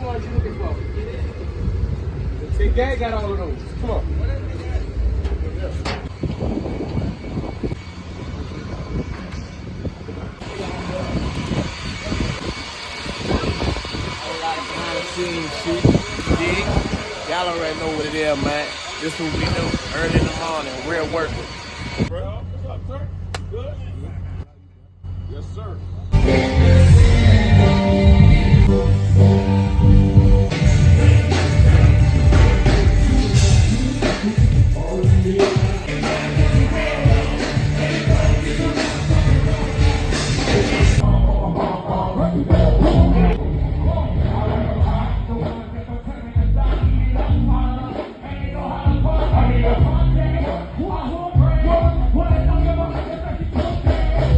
ones you looking for? The gang got all of those. Come on. Behind the scenes shit. Dig? Y'all already know what it is, man. This what we do early in the morning. Real work. Bro, what's up, Turk? Good? Yes, sir.